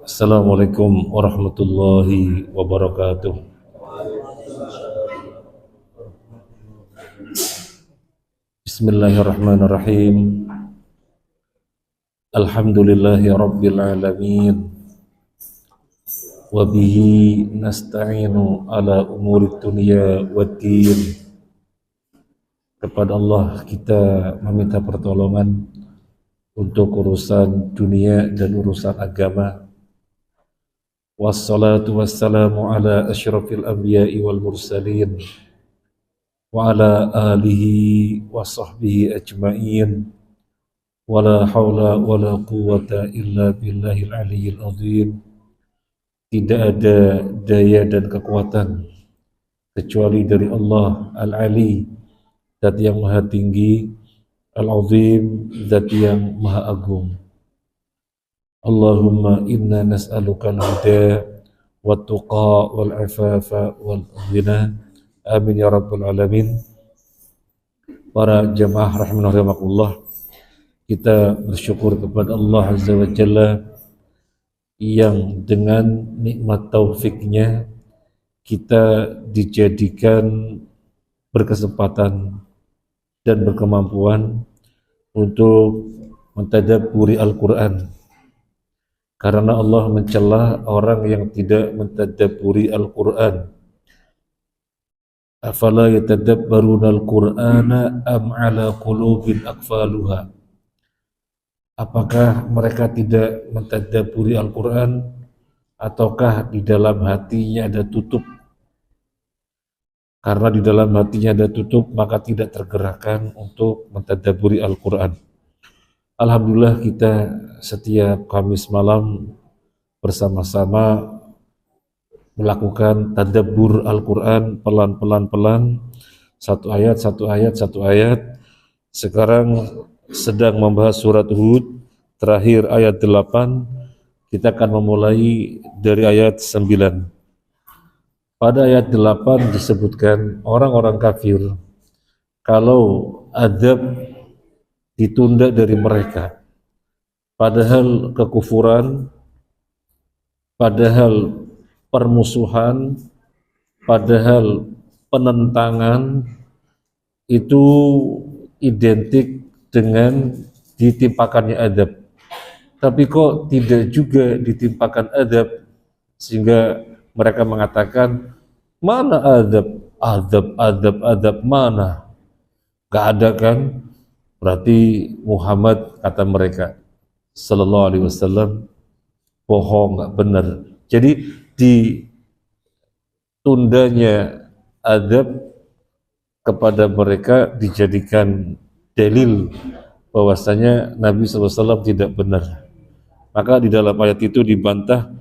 Assalamualaikum warahmatullahi wabarakatuh. Bismillahirrahmanirrahim. Alhamdulillahi rabbil alamin. Wa bihi nasta'inu ala umuri dunya waddin. Kepada Allah kita meminta pertolongan untuk urusan dunia dan urusan agama. Wassalatu wassalamu ala asyrafil anbiya'i wal mursalin wa ala alihi wa sahbihi ajma'in wa la hawla wa la quwwata illa billahil aliyyil azim. Tidak ada daya dan kekuatan kecuali dari Allah Al-Ali, Zat yang maha tinggi, Al-Azim, Zat yang maha agung. Allahumma inna nas'aluka al-huda wat-tuqa wal-afafa wal-ghina. Amin ya rabbal alamin. Para jamaah rahimakumullah, kita bersyukur kepada Allah Azza wa Jalla yang dengan nikmat taufiknya kita dijadikan berkesempatan dan berkemampuan untuk mentadabburi Al-Quran. Karena Allah mencela orang yang tidak mentadabburi Al-Quran. Afala yatadabbaruna al-Qur'ana am ala qulubin aqfaluha. Apakah mereka tidak mentadabburi Al-Quran ataukah di dalam hatinya ada tutup? Karena di dalam hatinya ada tutup, maka tidak tergerakkan untuk mentadabburi Al-Quran. Alhamdulillah kita setiap Kamis malam bersama-sama melakukan tadabbur Al-Quran pelan-pelan, satu ayat. Sekarang sedang membahas surat Hud, terakhir ayat 8. Kita akan memulai dari ayat 9. Pada ayat 8 disebutkan orang-orang kafir kalau azab ditunda dari mereka, padahal kekufuran, padahal permusuhan, padahal penentangan itu identik dengan ditimpakannya adab. Tapi kok tidak juga ditimpakan adab, sehingga mereka mengatakan, mana adab mana? Gak ada kan? Berarti Muhammad, kata mereka sallallahu alaihi wasallam, bohong, gak benar. Jadi ditundanya adab kepada mereka dijadikan dalil bahwasanya Nabi SAW tidak benar. Maka di dalam ayat itu dibantah,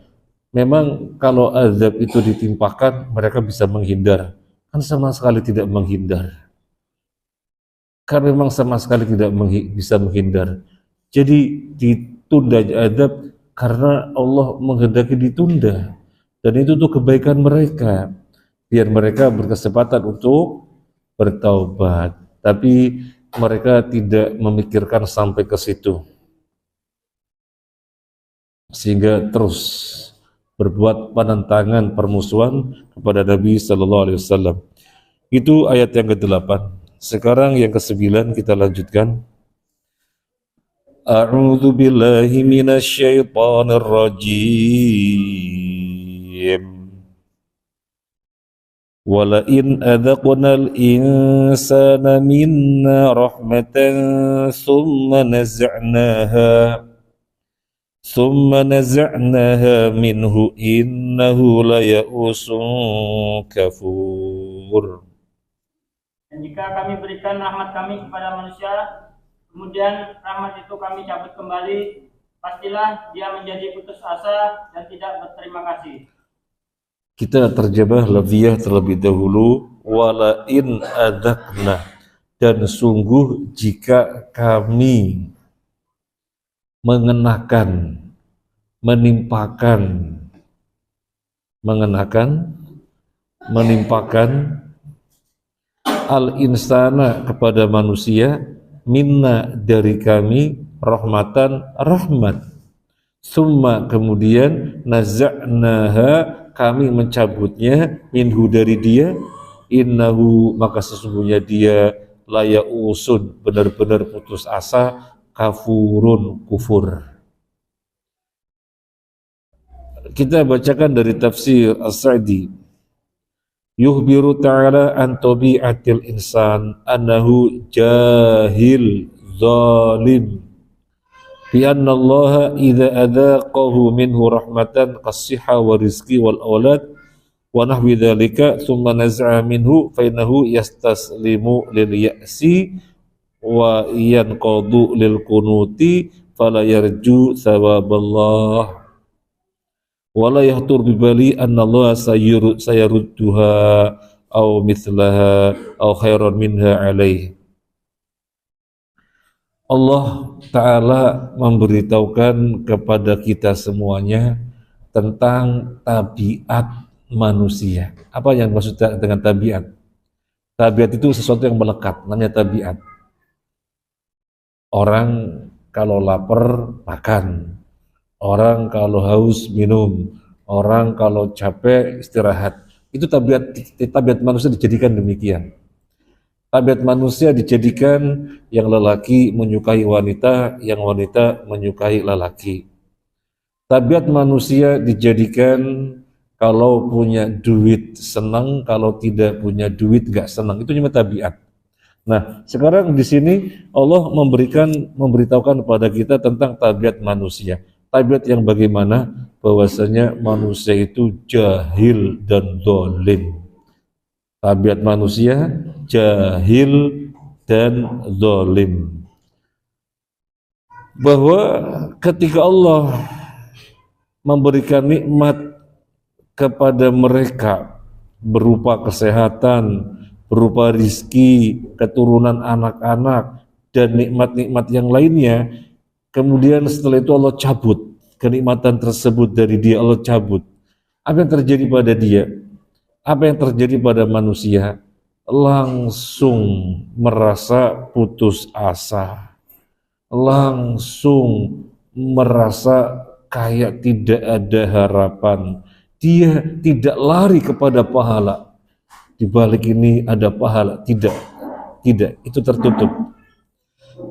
memang kalau azab itu ditimpakan mereka bisa menghindar, kan sama sekali tidak menghindar. Kan memang sama sekali tidak bisa menghindar. Jadi ditunda azab karena Allah menghendaki ditunda, dan itu tuh kebaikan mereka, biar mereka berkesempatan untuk bertaubat. Tapi mereka tidak memikirkan sampai ke situ, sehingga terus berbuat penentangan, permusuhan kepada Nabi Sallallahu Alaihi Wasallam. Itu ayat yang ke-8. Sekarang yang ke-9 kita lanjutkan. A'udzu billahi minasyaitonir rajim. Wala in adzaqnal insana minna rahmatan thumma naza'naha minhu innahu laya'usun kafur. Dan jika kami berikan rahmat kami kepada manusia, kemudian rahmat itu kami cabut kembali, pastilah dia menjadi putus asa dan tidak berterima kasih. Kita terjemah lafziyah terlebih dahulu, wala in adzaqna, dan sungguh jika kami mengenakan, menimpakan al-insana kepada manusia, minna dari kami, rahmatan rahmat. Summa kemudian naza'naha kami mencabutnya, minhu dari dia, innahu maka sesungguhnya dia layausun benar-benar putus asa, kafurun kufur. Kita bacakan dari tafsir As-Sa'di. Yuhbiru ta'ala an tabi'atil insan annahu jahil zalim bi anna Allah idza adzaqahu minhu rahmatan qas-sihha wa rizqi wal aulad wa nahwi dzalika thumma naz'a minhu fa innahu yastaslimu lil ya'si wa yanqadu lil kunuti fala yarju thawaballah wala yahtur bibali anna Allah sayarudduha au mithlaha au khairan minha alaih. Allah Ta'ala memberitahukan kepada kita semuanya tentang tabiat manusia. Apa yang maksud dengan tabiat? Tabiat itu sesuatu yang melekat, namanya tabiat. Orang kalau lapar makan, orang kalau haus minum, orang kalau capek istirahat. Itu tabiat manusia dijadikan demikian. Tabiat manusia dijadikan yang lelaki menyukai wanita, yang wanita menyukai lelaki. Tabiat manusia dijadikan kalau punya duit senang, kalau tidak punya duit gak senang. Itu cuma tabiat. Nah, sekarang di sini Allah memberitahukan kepada kita tentang tabiat manusia. Tabiat yang bagaimana? Bahwasanya manusia itu jahil dan zalim. Tabiat manusia jahil dan zalim. Bahwa ketika Allah memberikan nikmat kepada mereka berupa kesehatan, berupa rizki, keturunan anak-anak, dan nikmat-nikmat yang lainnya, kemudian setelah itu Allah cabut kenikmatan tersebut dari dia, Allah cabut. Apa yang terjadi pada dia? Apa yang terjadi pada manusia? Langsung merasa putus asa, langsung merasa kayak tidak ada harapan. Dia tidak lari kepada pahala. Di balik ini ada pahala, tidak, itu tertutup.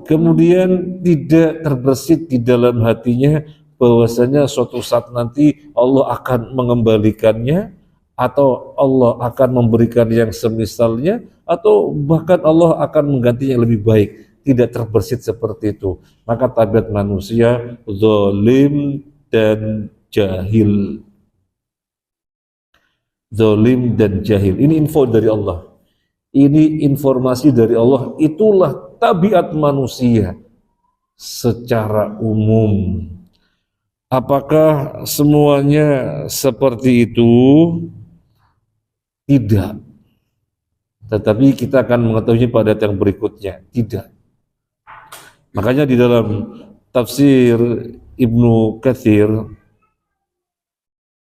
Kemudian tidak terbersit di dalam hatinya bahwasanya suatu saat nanti Allah akan mengembalikannya, atau Allah akan memberikan yang semisalnya, atau bahkan Allah akan mengganti yang lebih baik. Tidak terbersit seperti itu. Maka tabiat manusia zalim dan jahil. Zalim dan jahil. Ini info dari Allah. Ini informasi dari Allah. Itulah tabiat manusia secara umum. Apakah semuanya seperti itu? Tidak. Tetapi kita akan mengetahui pada ayat yang berikutnya. Tidak. Makanya di dalam tafsir Ibnu Katsir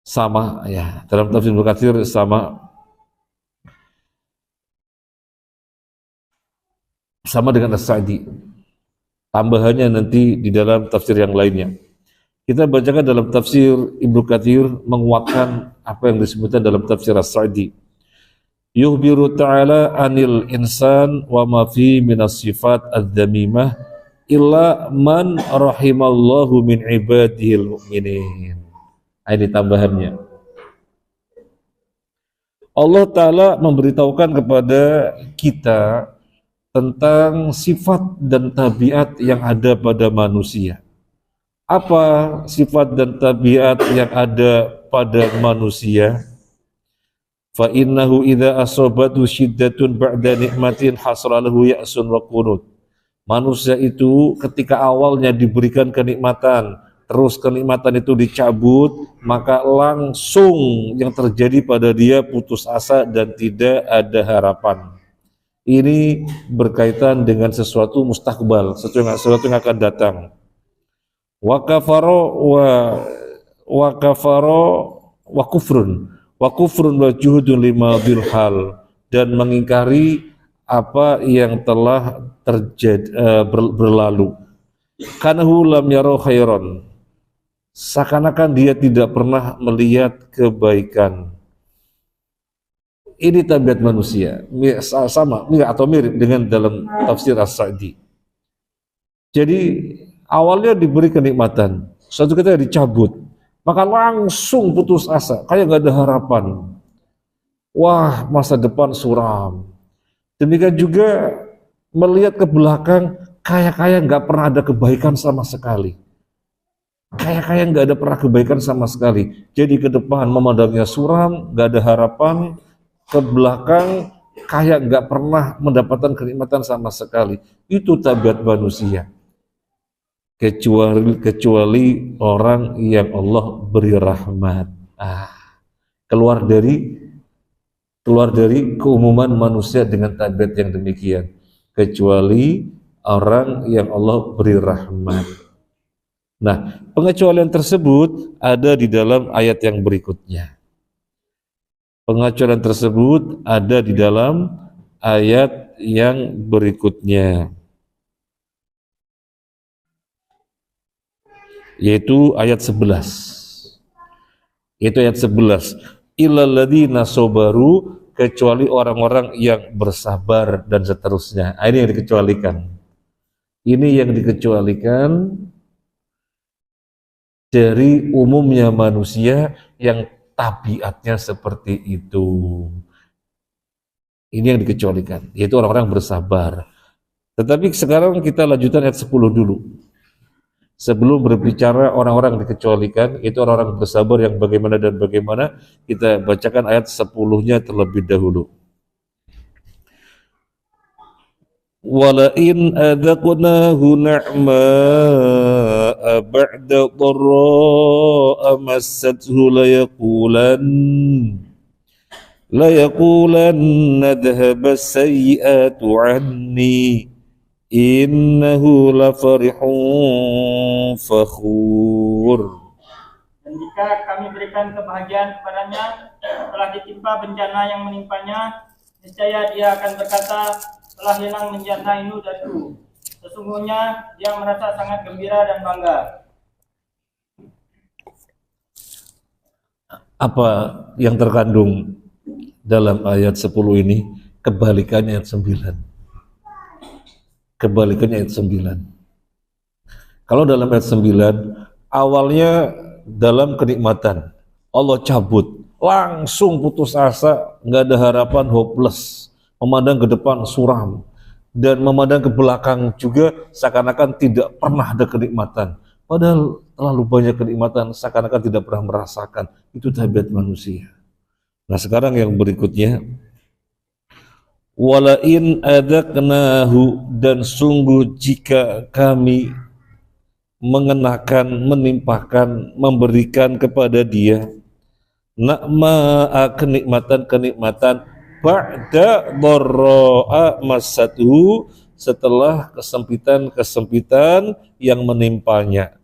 sama ya, dalam tafsir Ibnu Katsir sama dengan As-Sa'di. Tambahannya nanti di dalam tafsir yang lainnya. Kita bacakan dalam tafsir Ibnu Katsir menguatkan apa yang disebutkan dalam tafsir As-Sa'di. Yuhbiru ta'ala anil insan wa ma fi minas sifat adz-dzamimah illa man rahimallahu min ibadihil mu'minin. Ini tambahannya. Allah Ta'ala memberitahukan kepada kita tentang sifat dan tabiat yang ada pada manusia. Apa sifat dan tabiat yang ada pada manusia? Fa innahu idza asabatu syiddatun ba'da nikmatin hasra lahu ya'sun wa qunut. Manusia itu ketika awalnya diberikan kenikmatan, terus kenikmatan itu dicabut, maka langsung yang terjadi pada dia putus asa dan tidak ada harapan. Ini berkaitan dengan sesuatu mustakbal, sesuatu yang akan datang. Wa kufrun wa juhudun lima hal, dan mengingkari apa yang telah terjadi berlalu. Kanahu lam yaro khairon, seakan-akan dia tidak pernah melihat kebaikan. Ini tabiat manusia, sama atau mirip dengan dalam tafsir As-Sa'di. Jadi awalnya diberi kenikmatan, suatu ketika dicabut, maka langsung putus asa, kayak nggak ada harapan. Wah, masa depan suram. Demikian juga melihat ke belakang, kayak nggak pernah ada kebaikan sama sekali. Kayak nggak ada pernah kebaikan sama sekali. Jadi ke depan memandangnya suram, nggak ada harapan. Ke belakang kayak nggak pernah mendapatkan kenikmatan sama sekali. Itu tabiat manusia. Kecuali orang yang Allah beri rahmat. Keluar dari keumuman manusia dengan tabiat yang demikian, kecuali orang yang Allah beri rahmat. Nah, pengecualian tersebut ada di dalam ayat yang berikutnya. Pengecualian tersebut ada di dalam ayat yang berikutnya, yaitu ayat 11. Itu ayat 11. Illal ladzina sabaru, kecuali orang-orang yang bersabar dan seterusnya. Ini yang dikecualikan. Ini yang dikecualikan dari umumnya manusia yang tabiatnya seperti itu. Ini yang dikecualikan, yaitu orang-orang bersabar. Tetapi sekarang kita lanjutkan ayat 10 dulu. Sebelum berbicara orang-orang dikecualikan, itu orang-orang bersabar yang bagaimana dan bagaimana, kita bacakan ayat 10-nya terlebih dahulu. Walain adzaqnahu na'ma'a ba'da dharra'a massathu layaqulanna dhahaba as-sayyi'atu 'anni innahu lafarihun fakhur. Dan jika kami berikan kebahagiaan kepadanya setelah ditimpa bencana yang menimpanya, niscaya dia akan berkata, telah hilang bencana ini dariku. Sesungguhnya dia merasa sangat gembira dan bangga. Apa yang terkandung dalam ayat 10 ini? Kebalikannya ayat 9. Kebalikannya ayat 9. Kalau dalam ayat 9, awalnya dalam kenikmatan, Allah cabut, langsung putus asa, nggak ada harapan, hopeless, memandang ke depan suram, dan memandang ke belakang juga seakan-akan tidak pernah ada kenikmatan. Padahal terlalu banyak kenikmatan, seakan-akan tidak pernah merasakan. Itu tabiat manusia. Nah, sekarang yang berikutnya, walain adzaqnahu, dan sungguh jika kami mengenakan, menimpahkan, memberikan kepada dia na'ma'a, kenikmatan ba'da dharra'a massatuhu, setelah kesempitan yang menimpanya.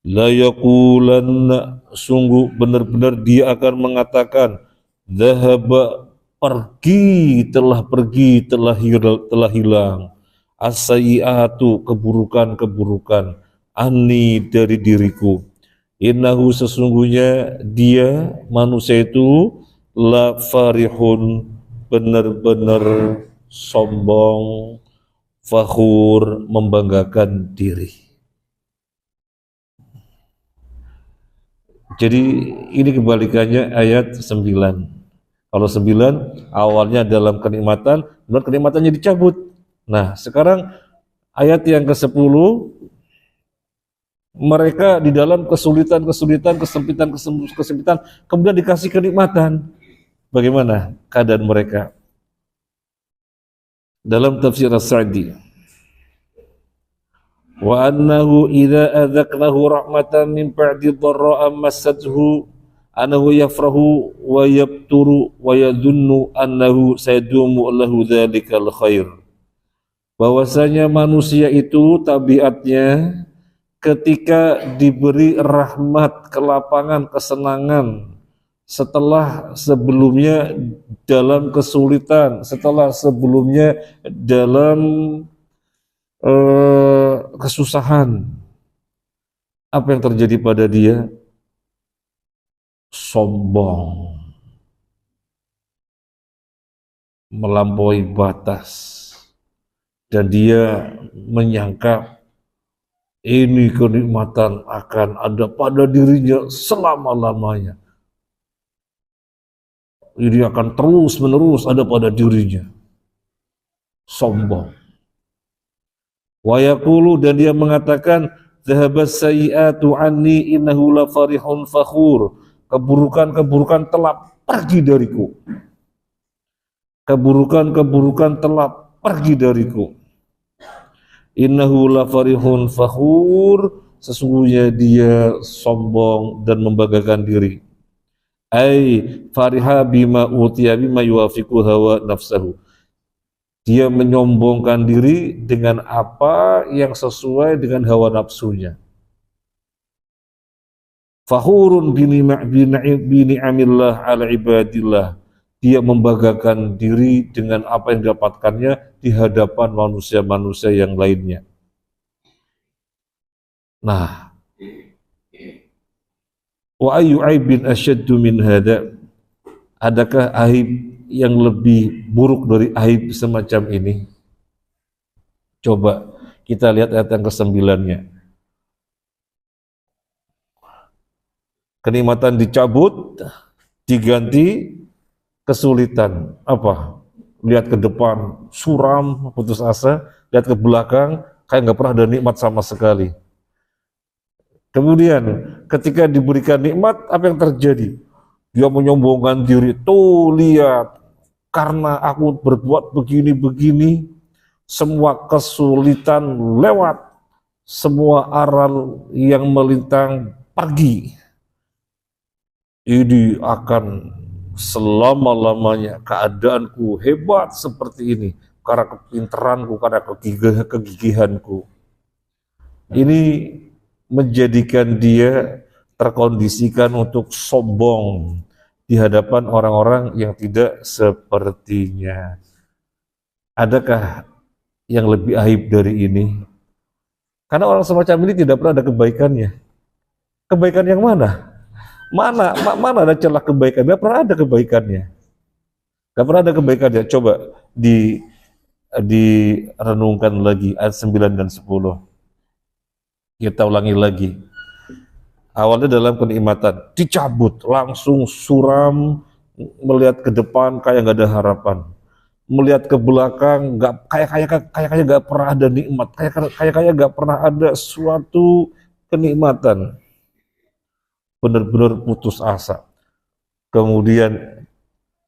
La yaqulanna, sungguh benar-benar dia akan mengatakan, dhahaba, telah hilang, as-sayyi'atu, keburukan, anni, dari diriku. Innahu, sesungguhnya dia, manusia itu, la farihun, benar-benar sombong, fakhur, membanggakan diri. Jadi ini kebalikannya ayat 9. Kalau 9 awalnya dalam kenikmatan, kemudian kenikmatannya dicabut. Nah, sekarang ayat yang ke-10, mereka di dalam kesulitan, kesempitan, kemudian dikasih kenikmatan. Bagaimana keadaan mereka? Dalam tafsir As-Sa'di, wa annahu idza adzaqnahu rahmatan min ba'di dharra'a massathu annahu yafrahu wa yabturu wa yadhunnu annahu sayadumu lahu dzalikal khair. Bahwasanya manusia itu tabiatnya ketika diberi rahmat, kelapangan, kesenangan, setelah sebelumnya dalam kesulitan, setelah sebelumnya dalam kesusahan. Apa yang terjadi pada dia? Sombong, melampaui batas, dan dia menyangka ini kenikmatan akan ada pada dirinya selama-lamanya. Ini akan terus-menerus ada pada dirinya. Sombong. Wa yaqulu, dan dia mengatakan, dhahabas sayyi'atu anni innahu la farihun fakhur. Keburukan-keburukan telah pergi dariku. Keburukan-keburukan telah pergi dariku. Innahu la farihun fakhur, sesungguhnya dia sombong dan membanggakan diri. Ai fariha bima utiya bima yuafiqu hawa nafsahu. Dia menyombongkan diri dengan apa yang sesuai dengan hawa nafsunya. Fakhurun bini'amillah ala ibadillah. Dia membanggakan diri dengan apa yang didapatkannya di hadapan manusia-manusia yang lainnya. Nah, wa ayyu aibin asyaddu min hada? Adakah aib yang lebih buruk dari aib semacam ini? Coba kita lihat ayat yang ke-9-nya. Kenikmatan dicabut, diganti kesulitan. Apa? Lihat ke depan, suram, putus asa. Lihat ke belakang, kayak nggak pernah ada nikmat sama sekali. Kemudian, ketika diberikan nikmat, apa yang terjadi? Dia menyombongkan diri. Tuh, lihat, karena aku berbuat begini-begini, semua kesulitan lewat, semua aral yang melintang pergi. Ini akan selama-lamanya keadaanku hebat seperti ini karena kepintaranku, karena kegigihanku. Ini menjadikan dia terkondisikan untuk sombong di hadapan orang-orang yang tidak sepertinya. Adakah yang lebih aib dari ini? Karena orang semacam ini tidak pernah ada kebaikannya. Kebaikan yang mana? Mana ada celah kebaikan? Gak pernah ada kebaikannya. Gak pernah ada kebaikannya. Coba direnungkan lagi ayat 9 dan 10. Kita ulangi lagi. Awalnya dalam kenikmatan, dicabut, langsung suram, melihat ke depan kayak gak ada harapan. Melihat ke belakang, kayak gak pernah ada nikmat, kayak gak pernah ada suatu kenikmatan. Benar-benar putus asa. Kemudian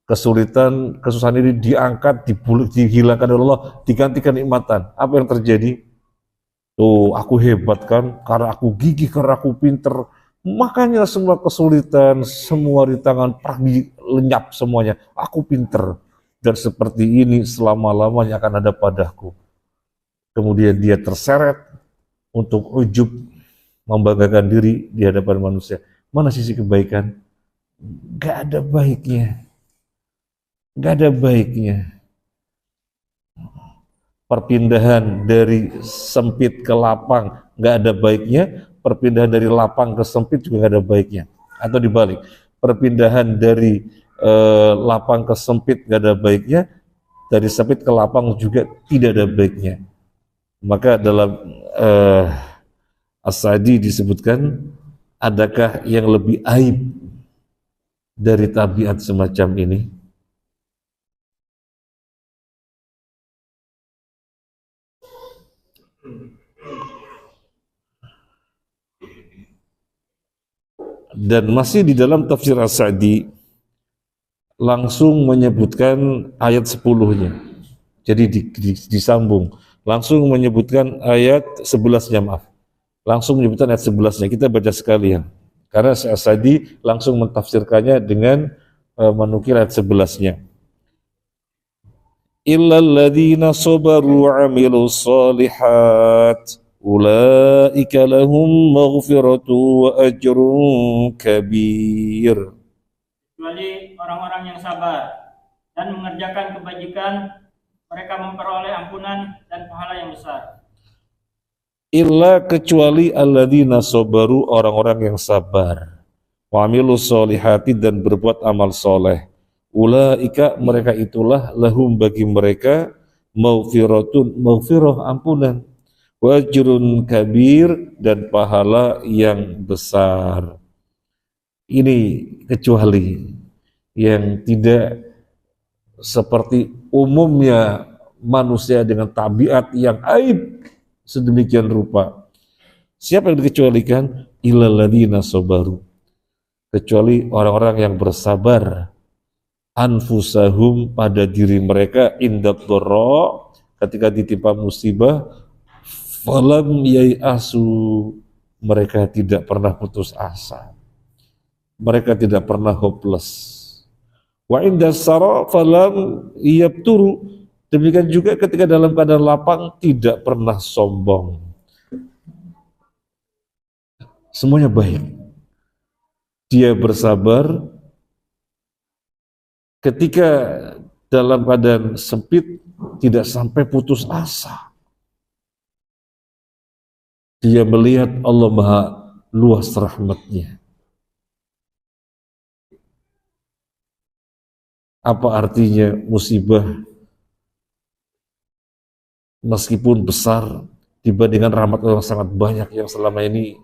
kesusahan ini diangkat, dihilangkan oleh Allah, digantikan nikmatan. Apa yang terjadi? Tuh, aku hebat kan, karena aku gigih, karena aku pinter. Makanya semua kesulitan, semua rintangan pergi, lenyap semuanya. Aku pinter. Dan seperti ini selama-lamanya akan ada padaku. Kemudian dia terseret untuk ujub, membanggakan diri di hadapan manusia. Mana sisi kebaikan? Gak ada baiknya. Gak ada baiknya. Perpindahan dari sempit ke lapang gak ada baiknya. Perpindahan dari lapang ke sempit juga gak ada baiknya. Atau dibalik, perpindahan dari lapang ke sempit gak ada baiknya. Dari sempit ke lapang juga tidak ada baiknya. Maka dalam As-Sa'di disebutkan, adakah yang lebih aib dari tabiat semacam ini? Dan masih di dalam tafsir As-Sa'di langsung menyebutkan ayat 10-nya. Jadi disambung. Langsung menyebutkan ayat 11-nya, maaf. Langsung menyebutkan ayat 11-nya. Kita baca sekalian. Karena As-Sa'di langsung mentafsirkannya dengan menukil ayat 11-nya. Illal ladzina sabaru wa 'amilus shalihat ulaika lahum maghfiratu wa ajrun kabir. Kecuali orang-orang yang sabar dan mengerjakan kebajikan, mereka memperoleh ampunan dan pahala yang besar. Illa kecuali alladzina sabaru, orang-orang yang sabar, wa amilus solihati, dan berbuat amal soleh. Ulaika, mereka itulah, lahum, bagi mereka, maghfiratun, maghfirah, ampunan, wa ajrun kabir, dan pahala yang besar. Ini kecuali yang tidak seperti umumnya manusia dengan tabiat yang aib sedemikian rupa. Siapa yang dikecualikan? Illal ladzina sabaru, kecuali orang-orang yang bersabar, anfusahum, pada diri mereka, indat dharra, ketika ditimpa musibah, falam yai'asu, mereka tidak pernah putus asa, mereka tidak pernah hopeless. Wa inda sara falam yabturu, demikian juga ketika dalam keadaan lapang tidak pernah sombong. Semuanya baik. Dia bersabar ketika dalam keadaan sempit, tidak sampai putus asa. Dia melihat Allah Maha luas rahmatnya. Apa artinya musibah meskipun besar dibandingkan rahmat Allah yang sangat banyak yang selama ini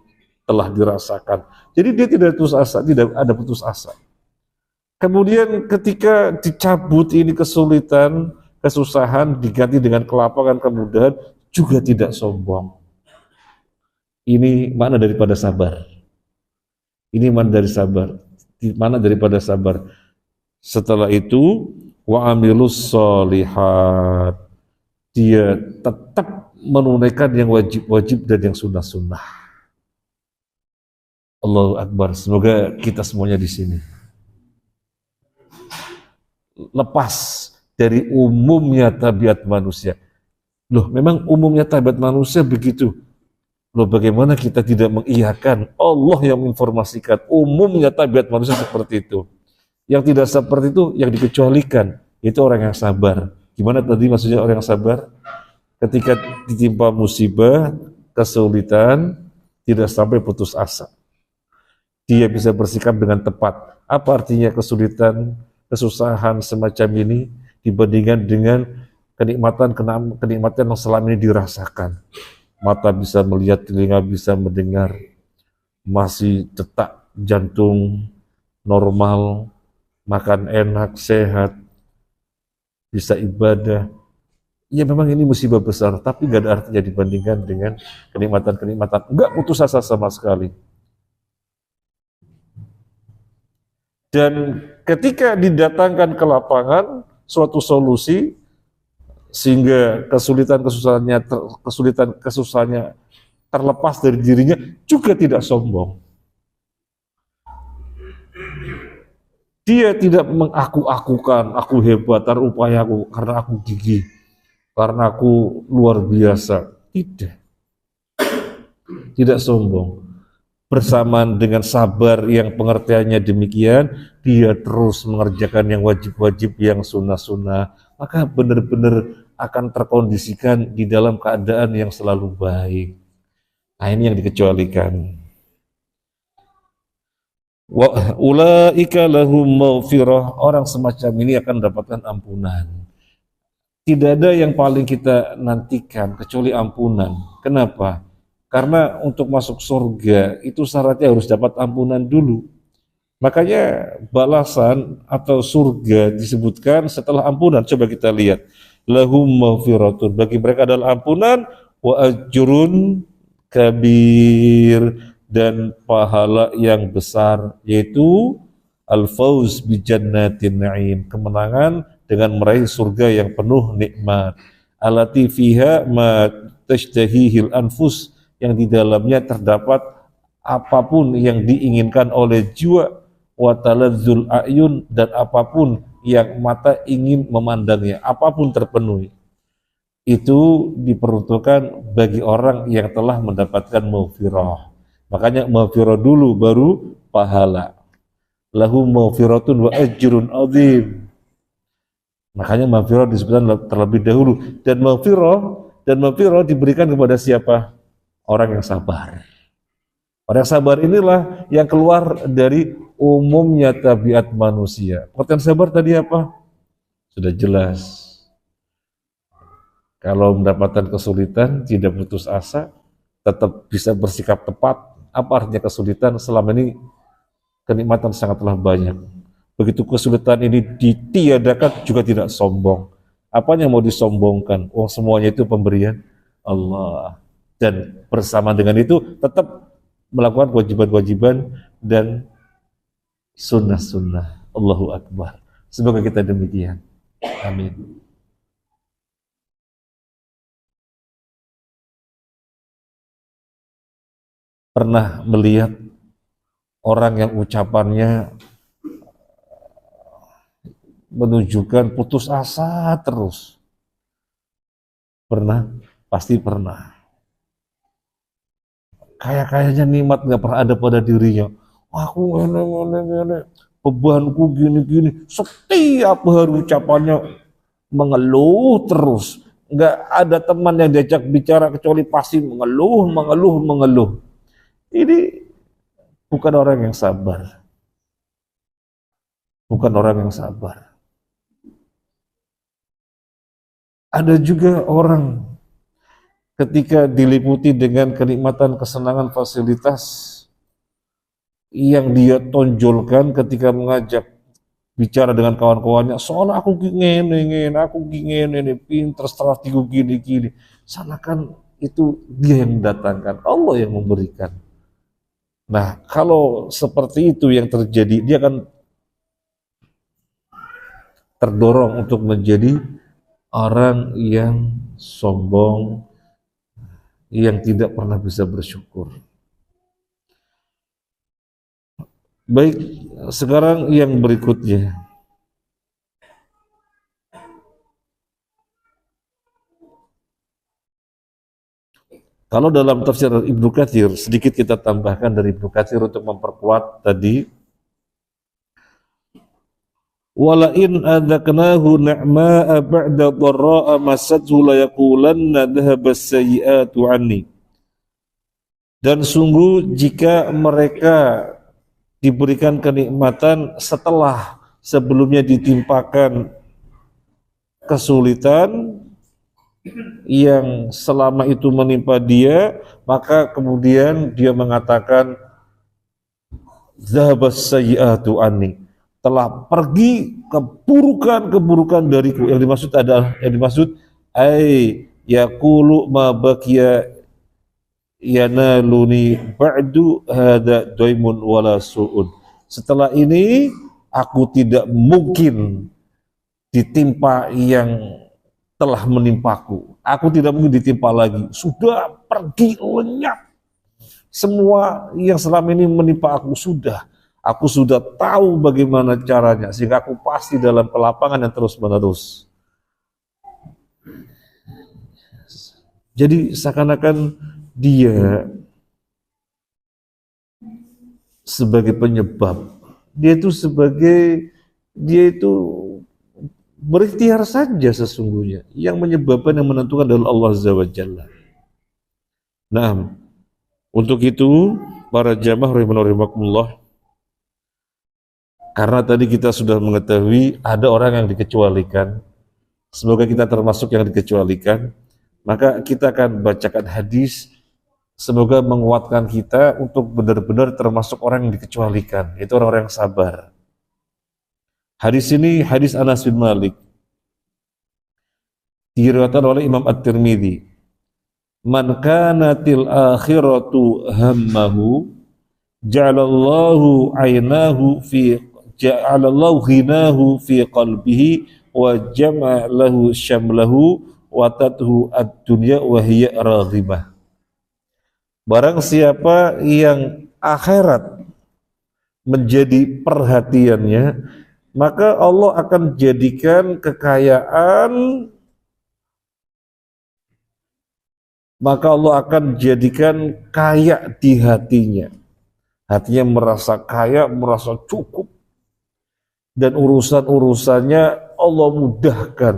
telah dirasakan. Jadi dia tidak putus asa, tidak ada putus asa. Kemudian ketika dicabut ini kesulitan, kesusahan, diganti dengan kelapangan, kemudahan, juga tidak sombong. Ini makna daripada sabar. Ini makna dari sabar. Makna daripada sabar. Setelah itu, wa amilus solihat, dia tetap menunaikan yang wajib-wajib dan yang sunnah-sunnah. Allahu Akbar. Semoga kita semuanya di sini lepas dari umumnya tabiat manusia. Loh, memang umumnya tabiat manusia begitu. Loh, bagaimana kita tidak mengiyakan Allah yang menginformasikan umumnya tabiat manusia seperti itu? Yang tidak seperti itu, yang dikecualikan, itu orang yang sabar. Gimana tadi maksudnya orang yang sabar? Ketika ditimpa musibah, kesulitan, tidak sampai putus asa. Dia bisa bersikap dengan tepat. Apa artinya kesulitan, kesusahan semacam ini dibandingkan dengan kenikmatan yang selama ini dirasakan? Mata bisa melihat, telinga bisa mendengar, masih detak jantung normal, makan enak, sehat, bisa ibadah. Ya memang ini musibah besar, tapi gak ada artinya dibandingkan dengan kenikmatan-kenikmatan. Enggak putus asa sama sekali. Dan ketika didatangkan ke lapangan suatu solusi, sehingga kesulitan-kesusahannya terlepas dari dirinya, juga tidak sombong. Dia tidak mengaku-akukan, aku hebat, upaya aku, karena aku gigih, karena aku luar biasa. Tidak sombong. Bersamaan dengan sabar yang pengertiannya demikian, dia terus mengerjakan yang wajib-wajib, yang sunnah-sunnah, maka benar-benar akan terkondisikan di dalam keadaan yang selalu baik. Nah, ini yang dikecualikan. Wa ulaika lahum maghfirah, orang semacam ini akan mendapatkan ampunan. Tidak ada yang paling kita nantikan kecuali ampunan. Kenapa? Karena untuk masuk surga itu syaratnya harus dapat ampunan dulu. Makanya balasan atau surga disebutkan setelah ampunan. Coba kita lihat. Lahum maghfiratun, bagi mereka adalah ampunan, wa ajrun kabir, dan pahala yang besar, yaitu al-fauz bi jannatin na'im, kemenangan dengan meraih surga yang penuh nikmat. Allati fiha ma tashtahihil anfus, yang di dalamnya terdapat apapun yang diinginkan oleh jiwa, wa taladzul a'yun, dan apapun yang mata ingin memandangnya, apapun terpenuhi. Itu diperuntukkan bagi orang yang telah mendapatkan maghfirah. Makanya maghfirah dulu baru pahala. Lahu maghfiratun wa ajrun azim. Makanya maghfirah disebutkan terlebih dahulu, dan maghfirah diberikan kepada siapa? Orang yang sabar. Orang yang sabar inilah yang keluar dari umumnya tabiat manusia. Pengertian sabar tadi apa? Sudah jelas. Kalau mendapatkan kesulitan, tidak putus asa, tetap bisa bersikap tepat. Apa artinya kesulitan? Selama ini kenikmatan sangatlah banyak. Begitu kesulitan ini ditiadakan juga tidak sombong. Apanya mau disombongkan? Oh, semuanya itu pemberian Allah. Dan bersama dengan itu tetap melakukan kewajiban-kewajiban dan sunnah-sunnah. Allahu Akbar. Semoga kita demikian. Amin. Pernah melihat orang yang ucapannya menunjukkan putus asa terus? Pernah? Pasti pernah. Kayaknya nikmat nggak pernah ada pada dirinya. Aku ini, bebanku gini-gini. Setiap hari ucapannya mengeluh terus. Nggak ada teman yang diajak bicara kecuali pasti mengeluh. Ini bukan orang yang sabar. Bukan orang yang sabar. Ada juga orang ketika diliputi dengan kenikmatan, kesenangan, fasilitas yang dia tonjolkan ketika mengajak bicara dengan kawan-kawannya, soalnya aku gini, pinter, strategiku gini. Sanakan itu dia yang mendatangkan, Allah yang memberikan. Nah, kalau seperti itu yang terjadi, dia akan terdorong untuk menjadi orang yang sombong, yang tidak pernah bisa bersyukur. Baik, sekarang yang berikutnya. Kalau dalam tafsir Ibnu Katsir, sedikit kita tambahkan dari Ibnu Katsir untuk memperkuat tadi. Wala in adzaqnahu ni'ma'a ba'da dharra'a masathu la yaqulanna dhahabas sayyi'atu anni. Dan sungguh jika mereka diberikan kenikmatan setelah sebelumnya ditimpakan kesulitan yang selama itu menimpa dia, maka kemudian dia mengatakan zahabas sayyi'atu anni, telah pergi keburukan dariku. Yang dimaksud ai yaqulu ma baqiya yanaluni ba'du hada daimun wala su'ud. Setelah ini aku tidak mungkin ditimpa yang telah menimpaku. Aku tidak mungkin ditimpa lagi. Sudah pergi lenyap. Semua yang selama ini menimpa aku sudah. Aku sudah tahu bagaimana caranya, sehingga aku pasti dalam kelapangan yang terus-menerus. Jadi seakan-akan dia sebagai penyebab. Dia itu berikhtiar saja sesungguhnya. Yang menyebabkan, yang menentukan adalah Allah Azza wa Jalla. Nah, untuk itu para jamaah rahimakumullah, karena tadi kita sudah mengetahui ada orang yang dikecualikan, semoga kita termasuk yang dikecualikan, maka kita akan bacakan hadis, semoga menguatkan kita untuk benar-benar termasuk orang yang dikecualikan, yaitu orang-orang yang sabar. Hadis ini hadis Anas bin Malik, diriwayatkan oleh Imam At-Tirmidzi. Man kanatil akhiratu hammahu ja'alallahu ghinahu fi qalbihi wa jama'a lahu syamlahu wa tathu ad-dunya wa hiya raghibah. Barang siapa yang akhirat menjadi perhatiannya, maka Allah akan jadikan kekayaan, kaya di hatinya. Hatinya merasa kaya, merasa cukup, dan urusan-urusannya Allah mudahkan.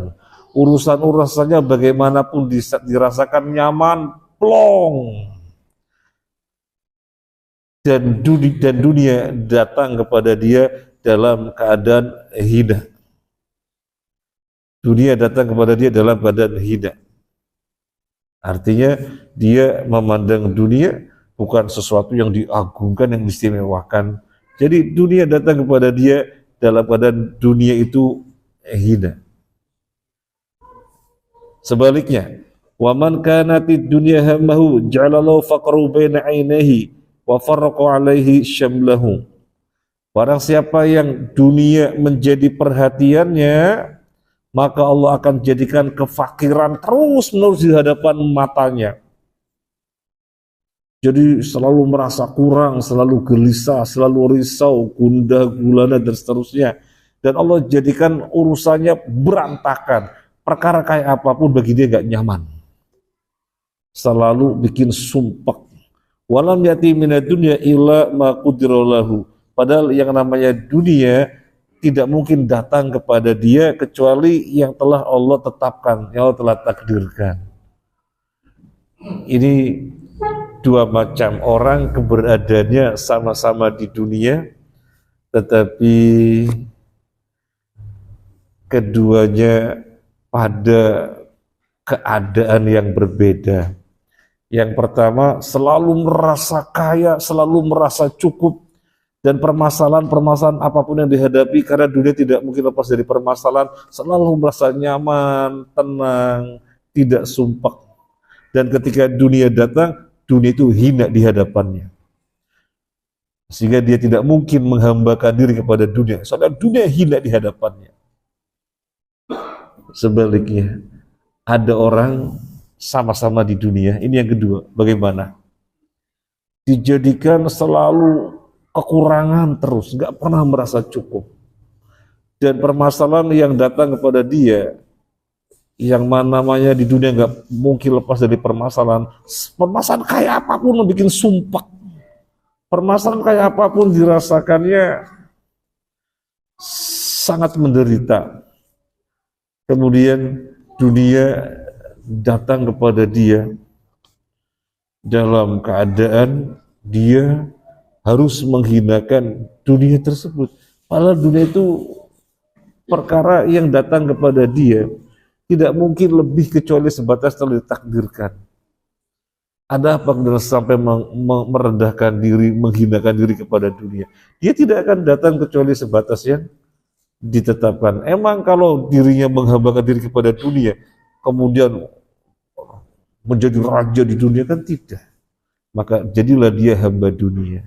Urusan-urusannya bagaimanapun dirasakan nyaman, plong. Dan dunia datang kepada dia dalam keadaan hina. Dunia datang kepada dia dalam keadaan hina. Artinya dia memandang dunia bukan sesuatu yang diagungkan, yang diistimewakan. Jadi dunia datang kepada dia dalam keadaan dunia itu hina. Sebaliknya, waman kanatid dunya hammahu ja'alallahu faqru baina ainihi wa farraqa alaihi syamlahu. Barang siapa yang dunia menjadi perhatiannya, maka Allah akan jadikan kefakiran terus-menerus di hadapan matanya. Jadi selalu merasa kurang, selalu gelisah, selalu risau, gundah gulana dan seterusnya. Dan Allah jadikan urusannya berantakan. Perkara kayak apapun bagi dia gak nyaman. Selalu bikin sumpek. Walam yati minad dunya illa ma qudiralahu. Padahal yang namanya dunia tidak mungkin datang kepada dia kecuali yang telah Allah tetapkan, yang Allah telah takdirkan. Ini dua macam orang keberadaannya sama-sama di dunia, tetapi keduanya pada keadaan yang berbeda. Yang pertama selalu merasa kaya, selalu merasa cukup, dan permasalahan-permasalahan apapun yang dihadapi, karena dunia tidak mungkin lepas dari permasalahan, selalu merasa nyaman, tenang, tidak sumpek. Dan ketika dunia datang, dunia itu hina di hadapannya. Sehingga dia tidak mungkin menghambakan diri kepada dunia, soalnya dunia hina di hadapannya. Sebaliknya, ada orang sama-sama di dunia, ini yang kedua, bagaimana? Dijadikan selalu kekurangan terus, nggak pernah merasa cukup. Dan permasalahan yang datang kepada dia, yang namanya di dunia nggak mungkin lepas dari permasalahan. Permasalahan kayak apapun bikin sumpah. Permasalahan kayak apapun dirasakannya sangat menderita. Kemudian dunia datang kepada dia dalam keadaan dia harus menghinakan dunia tersebut. Padahal dunia itu perkara yang datang kepada dia tidak mungkin lebih kecuali sebatas telah ditakdirkan. Ada apa sampai merendahkan diri, menghinakan diri kepada dunia? Dia tidak akan datang kecuali sebatas yang ditetapkan. Emang kalau dirinya menghambakan diri kepada dunia, kemudian menjadi raja di dunia, kan tidak. Maka jadilah dia hamba dunia.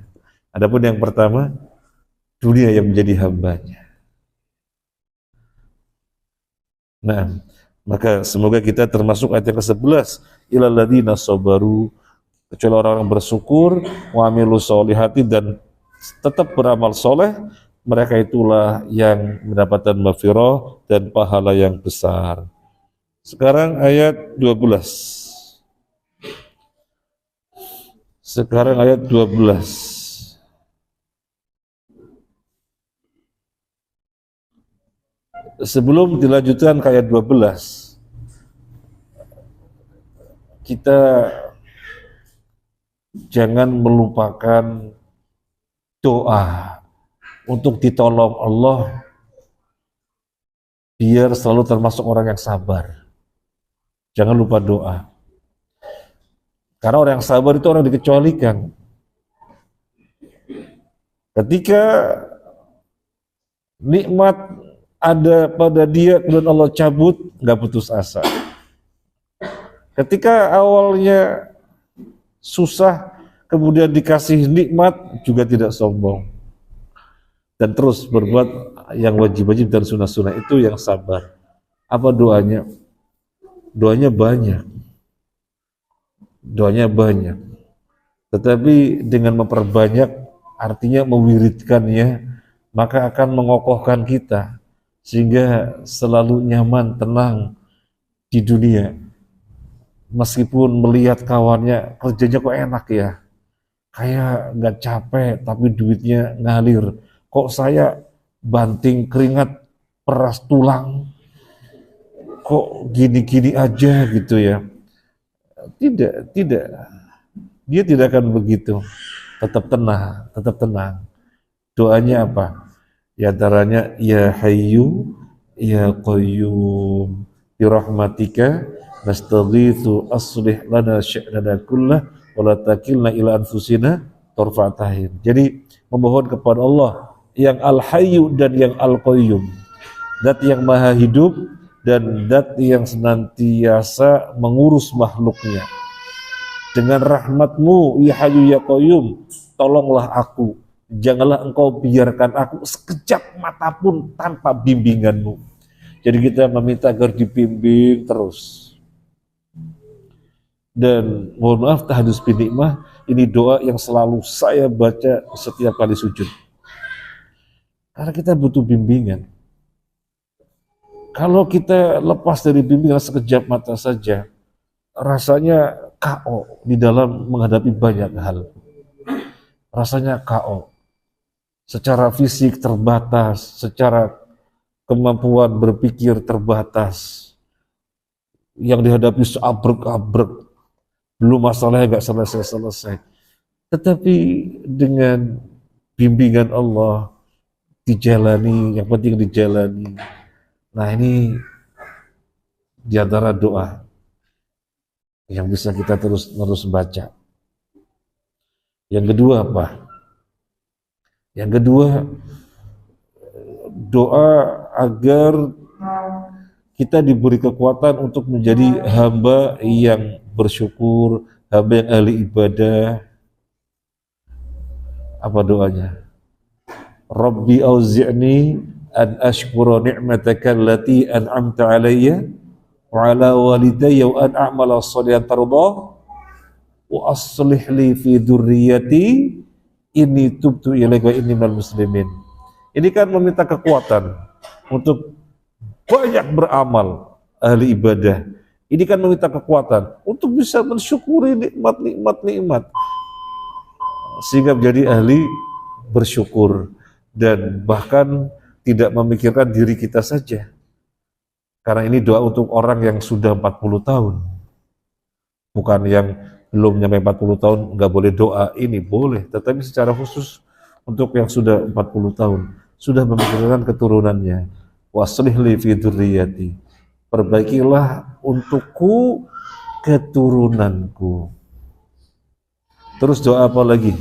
Adapun yang pertama, dunia yang menjadi hambanya. Nah, maka semoga kita termasuk ayat yang ke-11, ilal ladzina sabaru, kecuali orang-orang bersyukur, wa amilus solihati, dan tetap beramal soleh, mereka itulah yang mendapatkan maghfirah dan pahala yang besar. Sekarang ayat 12. Sekarang ayat 12. Sebelum dilanjutkan ke ayat 12, kita jangan melupakan doa untuk ditolong Allah, biar selalu termasuk orang yang sabar. Jangan lupa doa. Karena orang yang sabar itu orang dikecualikan. Ketika nikmat ada pada dia, kemudian Allah cabut, nggak putus asa. Ketika awalnya susah, kemudian dikasih nikmat, juga tidak sombong. Dan terus berbuat yang wajib-wajib dan sunnah-sunnah, itu yang sabar. Apa doanya? Doanya banyak. Doanya banyak. Tetapi dengan memperbanyak, artinya mewiridkannya, maka akan mengokohkan kita. Sehingga selalu nyaman, tenang di dunia. Meskipun melihat kawannya, kerjanya kok enak ya. Kayak nggak capek, tapi duitnya ngalir. Kok saya banting keringat peras tulang, kok gini-gini aja gitu ya. Tidak. Dia tidak akan begitu. Tetap tenang. Doanya apa? Di antaranya ya Hayyu ya Qayyum bi rahmatika nastaghitsu aslih lana sya'nana kullah wa la takilna ila anfusina tarfat ain. Jadi memohon kepada Allah yang Al-Hayyu dan yang Al-Qayyum, Zat yang maha hidup dan Zat yang senantiasa mengurus makhluknya. Dengan rahmatmu ya Hayyu ya Qayyum, tolonglah aku, janganlah engkau biarkan aku sekejap mata pun tanpa bimbinganmu. Jadi kita meminta agar dibimbing terus. Dan mohon maaf tahdus bin nikmah, ini doa yang selalu saya baca setiap kali sujud. Karena kita butuh bimbingan. Kalau kita lepas dari bimbingan sekejap mata saja, rasanya KO di dalam menghadapi banyak hal. Rasanya KO. Secara fisik terbatas, secara kemampuan berpikir terbatas. Yang dihadapi seabrek-abrek, belum masalahnya nggak selesai-selesai. Tetapi dengan bimbingan Allah dijalani, yang penting dijalani. Nah ini diantara doa yang bisa kita terus baca. Yang kedua apa? Yang kedua, doa agar kita diberi kekuatan untuk menjadi hamba yang bersyukur, hamba yang ahli ibadah. Apa doanya? Rabbi auzi'ni an ashkura ni'mataka allati an'amta alayya wa ala walidayya wa an a'mala shalihan tardah wa aslih li fi dzurriyyati inni tubtu ilaika inni minal muslimin. Ini kan meminta kekuatan untuk banyak beramal ahli ibadah. Ini kan meminta kekuatan untuk bisa mensyukuri nikmat sehingga menjadi ahli bersyukur dan bahkan tidak memikirkan diri kita saja. Karena ini doa untuk orang yang sudah 40 tahun. Bukan yang belum nyampe 40 tahun nggak boleh doa, ini boleh, tetapi secara khusus untuk yang sudah 40 tahun sudah memikirkan keturunannya. Waslih li fi dzurriyyati, perbaikilah untukku keturunanku. Terus doa apa lagi?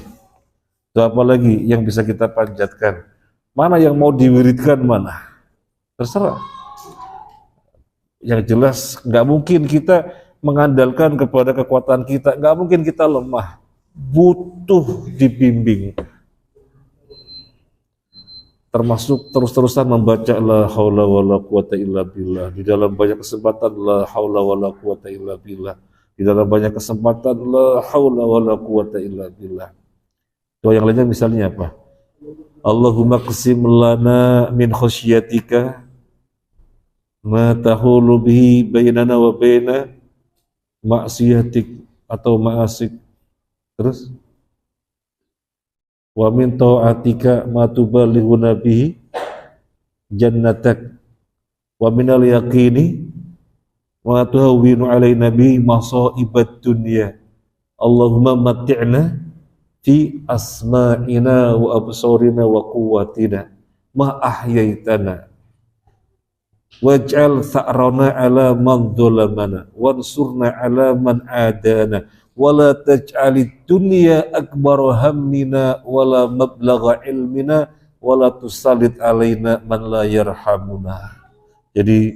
Doa apa lagi yang bisa kita panjatkan? Mana yang mau diwiridkan mana? Terserah. Yang jelas nggak mungkin kita mengandalkan kepada kekuatan kita, nggak mungkin kita lemah, butuh dibimbing. Termasuk terus-terusan membaca la haula wala quwata illa billah. Di dalam banyak kesempatan la haula wala quwata illa billah. Di dalam banyak kesempatan la haula wala quwata illa billah. Doa yang lainnya misalnya apa? Allahumma qsim lana min khasyatika ma tahulu bihi bainana wa baina maksiatik atau ma'asik. Terus wa min ta'atika ma tuballighuna bihi jannatak wa minal yaqini wa tuhawwinu alaina bihi masaibat dunya. Allahumma matti'na fi asma'ina wa absarina wa quwwatina ma ahyaitana waj'al tha'rana ala man dhalamana wansurna ala man adana wala taj'alid dunya akbar hammina wala mablagha ilmina wala tusallit alaina man la yarhamuna. Jadi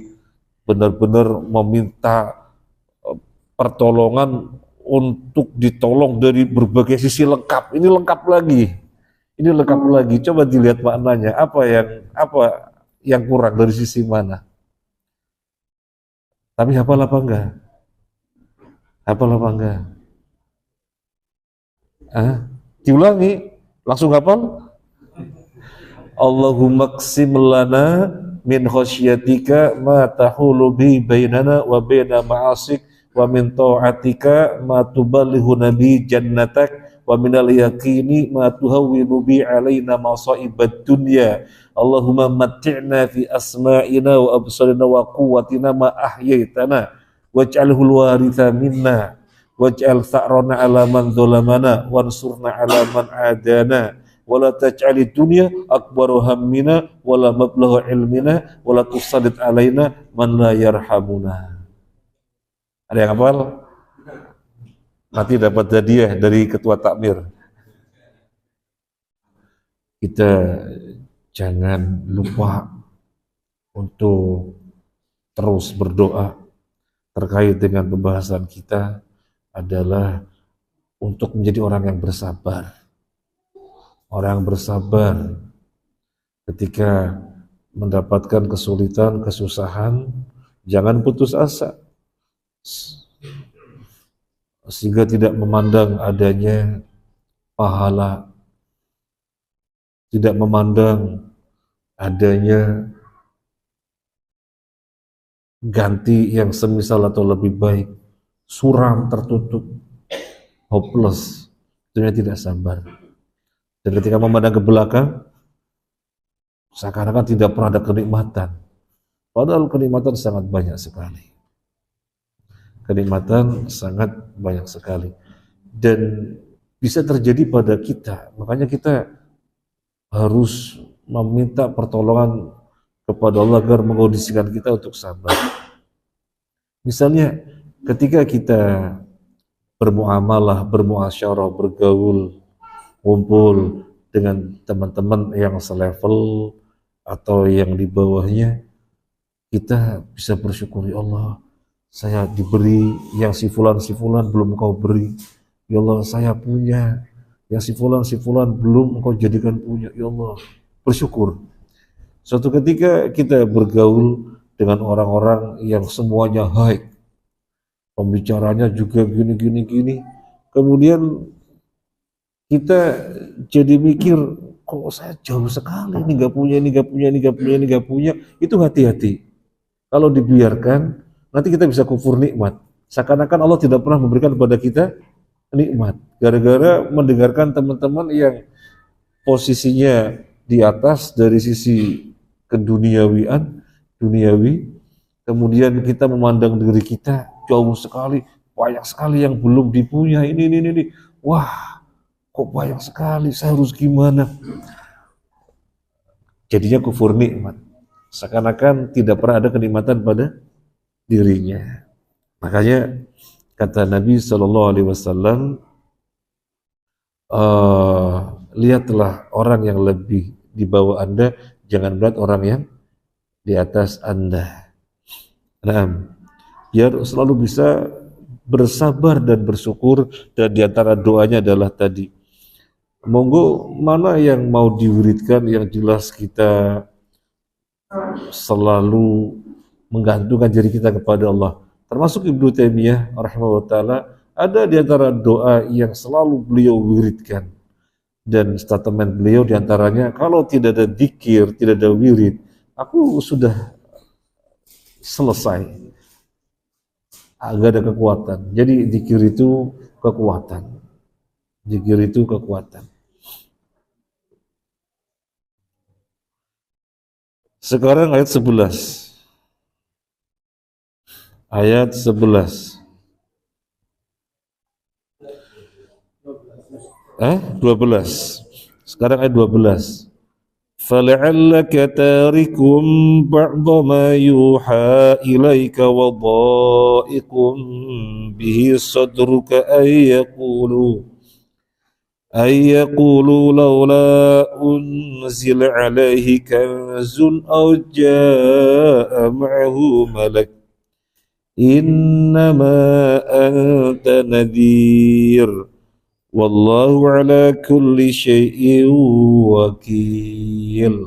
benar-benar meminta pertolongan untuk ditolong dari berbagai sisi lengkap. Ini lengkap lagi. Ini lengkap lagi. Coba dilihat maknanya. Apa yang kurang dari sisi mana? Tapi hafal apa enggak? Hafal apa enggak? Diulangi, langsung hafal. Allahumma qsim lana min khasyatika ma tahulu bi bainana wa baina ma'asik wa min ta'atika ma tuballighuna bi jannatak wa minal yaqini ma tuhawwinu bi alaina masa'ibad dunya. Allahumma matti'na fi asma'ina wa absarina wa quwwatina ma ahyaitana waj'alhul waritha minna waj'al tha'rana 'ala man zalamana wansurna 'ala man adana wala taj'alid dunya akbaru hammina wala mablagha ilmina wala tusallit 'alaina man la yarhamuna. Ada yang hafal? Nanti dapat hadiah dari ketua takmir. Kita jangan lupa untuk terus berdoa. Terkait dengan pembahasan kita adalah untuk menjadi orang yang bersabar. Orang yang bersabar ketika mendapatkan kesulitan, kesusahan, jangan putus asa. Sehingga tidak memandang adanya pahala, tidak memandang adanya ganti yang semisal atau lebih baik, suram, tertutup, hopeless, tentunya tidak sabar. Dan ketika memandang ke belakang, seakan-akan tidak pernah ada kenikmatan, padahal kenikmatan sangat banyak sekali. Kenikmatan sangat banyak sekali dan bisa terjadi pada kita. Makanya kita harus meminta pertolongan kepada Allah agar mengkondisikan kita untuk sabar. Misalnya ketika kita bermuamalah, bermuasyarah, bergaul, ngumpul dengan teman-teman yang selevel atau yang di bawahnya, kita bisa bersyukur, ya Allah, saya diberi yang si fulan belum Engkau beri. Ya Allah, saya punya yang si fulan belum Engkau jadikan punya. Ya Allah, bersyukur. Suatu ketika kita bergaul dengan orang-orang yang semuanya high, pembicaranya juga gini. Kemudian kita jadi mikir, kok saya jauh sekali, ini nggak punya. Itu hati-hati. Kalau dibiarkan, nanti kita bisa kufur nikmat. Seakan-akan Allah tidak pernah memberikan kepada kita nikmat. Gara-gara mendengarkan teman-teman yang posisinya di atas dari sisi duniawi, kemudian kita memandang diri kita jauh sekali, banyak sekali yang belum dipunya, ini. Wah, kok banyak sekali, saya harus gimana? Jadinya kufur nikmat. Seakan-akan tidak pernah ada kenikmatan pada dirinya. Makanya kata Nabi SAW, lihatlah orang yang lebih di bawah Anda, jangan melihat orang yang di atas Anda. Nah, biar selalu bisa bersabar dan bersyukur, dan diantara doanya adalah tadi, monggo mana yang mau diwiridkan, yang jelas kita selalu menggantungkan diri kita kepada Allah. Termasuk Ibnu Taimiyah rahimahullah ta'ala, ada di antara doa yang selalu beliau wiridkan. Dan statement beliau diantaranya, kalau tidak ada dzikir, tidak ada wirid, aku sudah selesai. Agak ada kekuatan. Jadi dzikir itu kekuatan. Dzikir itu kekuatan. Sekarang ayat 11. Ayat 11. 12. Sekarang ayat 12. فَلَعَلَّكَ تَارِكٌ بَعْضَ مَا يُوحَى إِلَيْكَ وَضَائِقٌ بِهِ صَدْرُكَ أن يقولوا لولا أنزل عليه كنز أو جاء معه ملك إنما أنت نذير والله على كل شيء وكيل.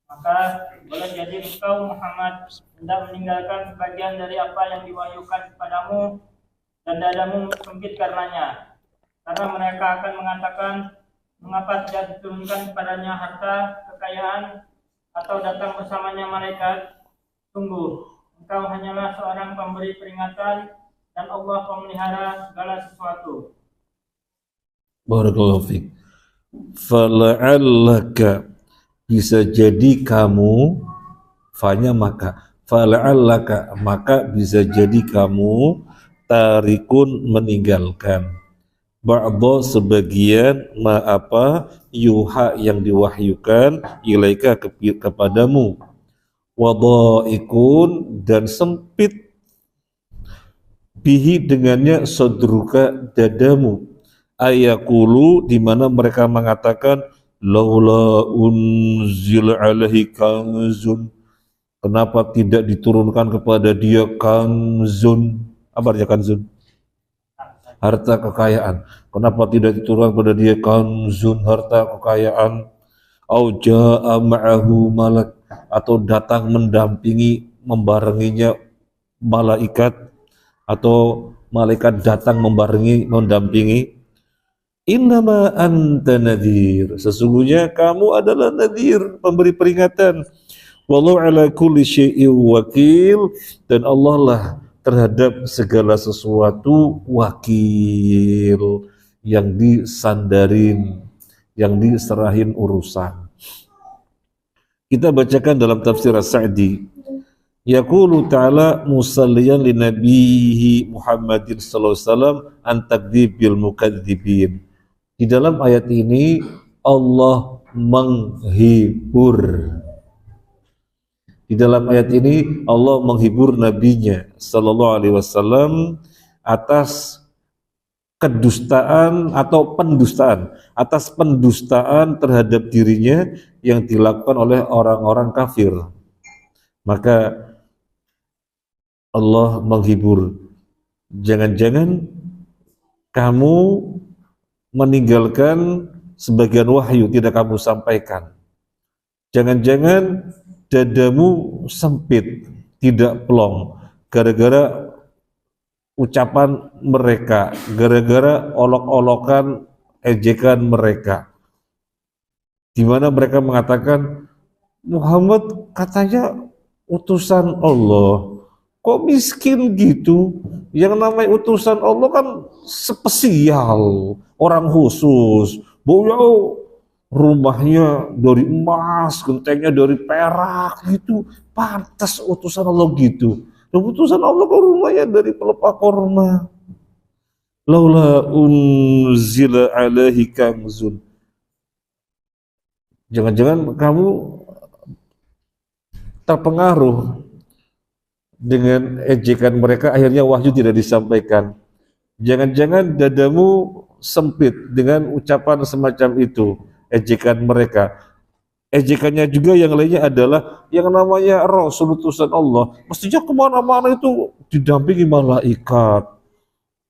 Maka boleh jadi engkau Muhammad hendak meninggalkan sebagian dari apa yang diwahyukan kepadamu dan dadamu sempit karenanya. Karena mereka akan mengatakan, mengapa tidak diturunkan kepadanya harta, kekayaan, atau datang bersamanya malaikat? Sungguh, engkau hanyalah seorang pemberi peringatan, dan Allah pemelihara segala sesuatu. Barakallahu fiik. Fala'allaka, bisa jadi kamu, fanya maka, fala'allaka maka bisa jadi kamu, tarikun meninggalkan, ba'da sebagian ma apa, yuha yang diwahyukan, ilaika kepadamu, wadhaikun dan sempit, bihi dengannya, sodruka dadamu, ayakulu di mana mereka mengatakan, laula unzil alaihi kanzun, kenapa tidak diturunkan kepada dia kanzun, apa artinya kanzun? Harta kekayaan. Kenapa tidak diturunkan kepada dia kanzun, harta kekayaan? Au jaa ma'ahu malak, atau datang mendampingi, membarenginya malaikat, atau malaikat datang membarengi, mendampingi. Innama anta nadhir, sesungguhnya kamu adalah nadhir, pemberi peringatan. Wallahu ala kulli syai'in wakil, dan Allah lah terhadap segala sesuatu wakil, yang disandarin, yang diserahin urusan. Kita bacakan dalam tafsir As-Sa'di. Yaqulu ta'ala musalliyan li nabihi Muhammadin sallallahu alaihi wasallam an takdzibil mukadzibin. Di dalam ayat ini Allah menghibur. Di dalam ayat ini Allah menghibur nabinya sallallahu alaihi wasallam atas kedustaan atau pendustaan, atas pendustaan terhadap dirinya yang dilakukan oleh orang-orang kafir. Maka Allah menghibur, jangan-jangan kamu meninggalkan sebagian wahyu, tidak kamu sampaikan. Jangan-jangan dadamu sempit, tidak plong, gara-gara ucapan mereka, gara-gara olok-olokan, ejekan mereka, di mana mereka mengatakan Muhammad katanya utusan Allah, kok miskin gitu? Yang namanya utusan Allah kan spesial, orang khusus. Beliau rumahnya dari emas, gentengnya dari perak gitu, pantas utusan Allah gitu. Dan utusan Allah kok rumahnya dari pelepah korma. Laula unzila alaihi kanzun. Jangan-jangan kamu terpengaruh dengan ejekan mereka, akhirnya wahyu tidak disampaikan. Jangan-jangan dadamu sempit dengan ucapan semacam itu, ejekan mereka. Ejekannya juga yang lainnya adalah yang namanya Rasul utusan Allah, mestinya kemana-mana itu didampingi malaikat.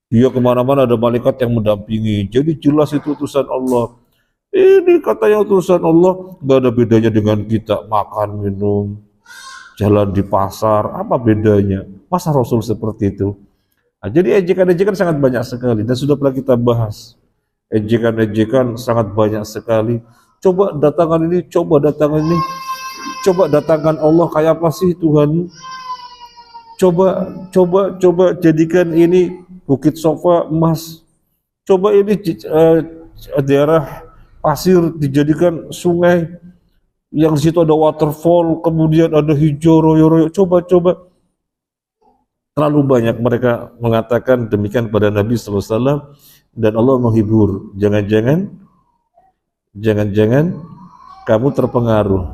Dia kemana-mana ada malaikat yang mendampingi, jadi jelas itu utusan Allah. Ini katanya utusan Allah, gak ada bedanya dengan kita makan, minum, jalan di pasar, apa bedanya? Masa Rasul seperti itu? Nah, jadi ejekan-ejekan sangat banyak sekali, dan sudah pernah kita bahas. Ejekan-ejekan sangat banyak sekali. Coba datangkan ini, coba datangkan ini, coba datangkan Allah kayak apa sih Tuhan? Coba jadikan ini bukit sofa emas. Coba ini daerah pasir dijadikan sungai, yang di situ ada waterfall, kemudian ada hijau royo-royo. Coba. Terlalu banyak mereka mengatakan demikian kepada Nabi sallallahu alaihi wasallam, dan Allah menghibur. Jangan-jangan kamu terpengaruh.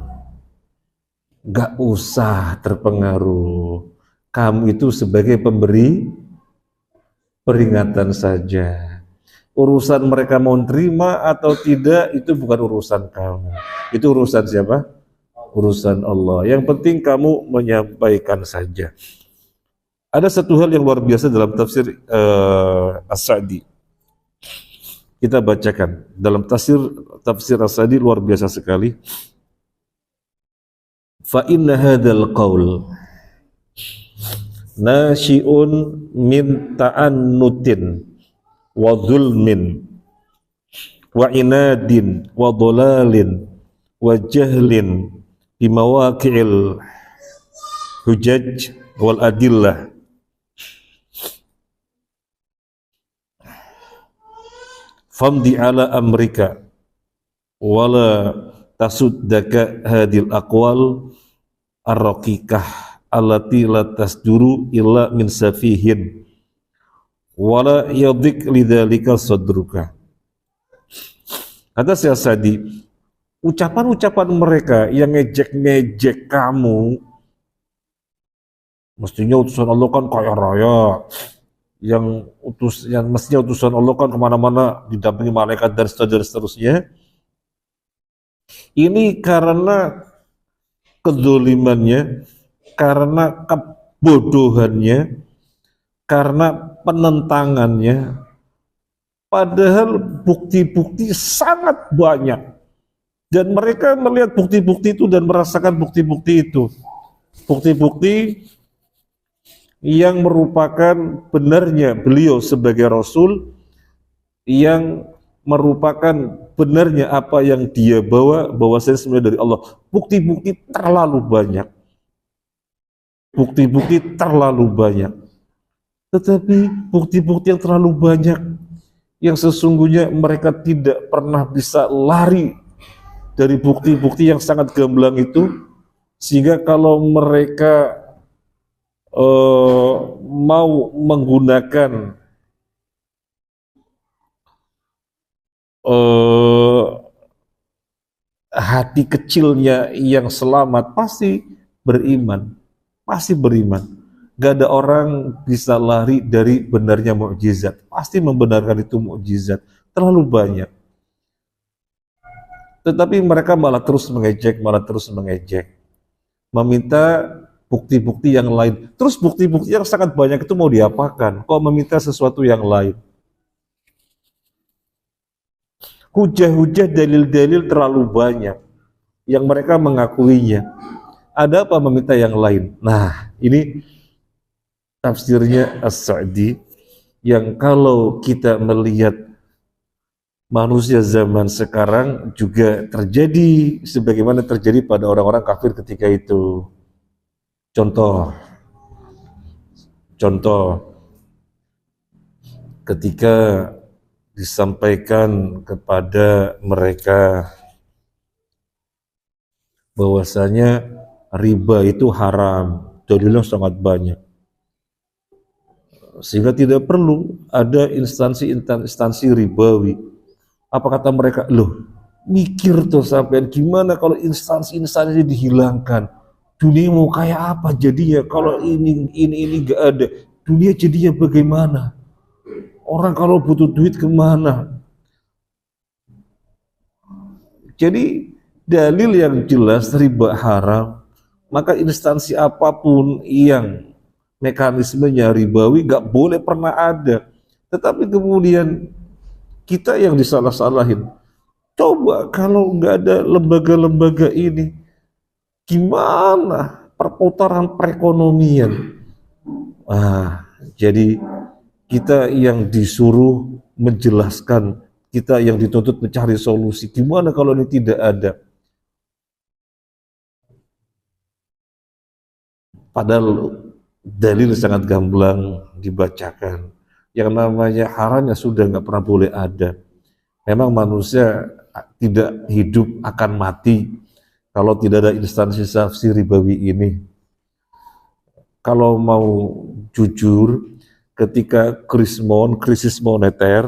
Gak usah terpengaruh. Kamu itu sebagai pemberi peringatan saja. Urusan mereka mau terima atau tidak itu bukan urusan kamu. Itu urusan siapa? Urusan Allah. Yang penting kamu menyampaikan saja. Ada satu hal yang luar biasa dalam tafsir As-Sa'di. Kita bacakan dalam tafsir As-Sa'di, luar biasa sekali. Fa inna hadzal qaul nasyi'un min ta'annutin wa zulmin wa inadin wa dhalalin wa jahlin bi mawaqi'il hujaj wal adillah, famdi ala amrika wala tasuddaka hadil aqwal ar-raqiqah allati la tasduru illa min safihin wala yadik lidzalika sadruka. Kata Syekh Sa'di, ucapan-ucapan mereka yang ngejek-ngejek kamu, mestinya utusan Allah kan kaya raya, yang mestinya utusan Allah kan kemana-mana didampingi malaikat dan seterusnya. Ini karena kedzolimannya, karena kebodohannya, karena penentangannya, padahal bukti-bukti sangat banyak dan mereka melihat bukti-bukti itu dan merasakan bukti-bukti itu, bukti-bukti yang merupakan benarnya beliau sebagai Rasul, yang merupakan benarnya apa yang dia bawa, bahwasanya sebenarnya dari Allah. Bukti-bukti terlalu banyak. Bukti-bukti terlalu banyak. Tetapi bukti-bukti yang terlalu banyak, yang sesungguhnya mereka tidak pernah bisa lari dari bukti-bukti yang sangat gamblang itu, sehingga kalau mereka mau menggunakan hati kecilnya yang selamat, pasti beriman, pasti beriman. Gak ada orang bisa lari dari benarnya mukjizat, pasti membenarkan itu mukjizat, terlalu banyak. Tetapi mereka malah terus mengejek, meminta bukti-bukti yang lain. Terus bukti-bukti yang sangat banyak itu mau diapakan? Kok meminta sesuatu yang lain? Hujah-hujah, dalil-dalil terlalu banyak yang mereka mengakuinya. Ada apa meminta yang lain? Nah, ini tafsirnya As-Sa'di, yang kalau kita melihat manusia zaman sekarang juga terjadi sebagaimana terjadi pada orang-orang kafir ketika itu. Contoh ketika disampaikan kepada mereka bahwasanya riba itu haram, dalilnya sangat banyak, sehingga tidak perlu ada instansi ribawi. Apa kata mereka? Loh, mikir tuh sampean, gimana kalau instansi dihilangkan? Dunia mau kayak apa jadinya kalau ini gak ada? Dunia jadinya bagaimana? Orang kalau butuh duit kemana? Jadi dalil yang jelas riba haram, maka instansi apapun yang mekanismenya ribawi gak boleh pernah ada. Tetapi kemudian kita yang disalah-salahin. Coba kalau nggak ada lembaga-lembaga ini, gimana perputaran perekonomian? Jadi kita yang disuruh menjelaskan, kita yang dituntut mencari solusi. Gimana kalau ini tidak ada? Padahal dalil sangat gamblang dibacakan. Yang namanya haram ya sudah nggak pernah boleh ada. Memang manusia tidak hidup akan mati kalau tidak ada instansi ribawi ini. Kalau mau jujur, ketika krisis moneter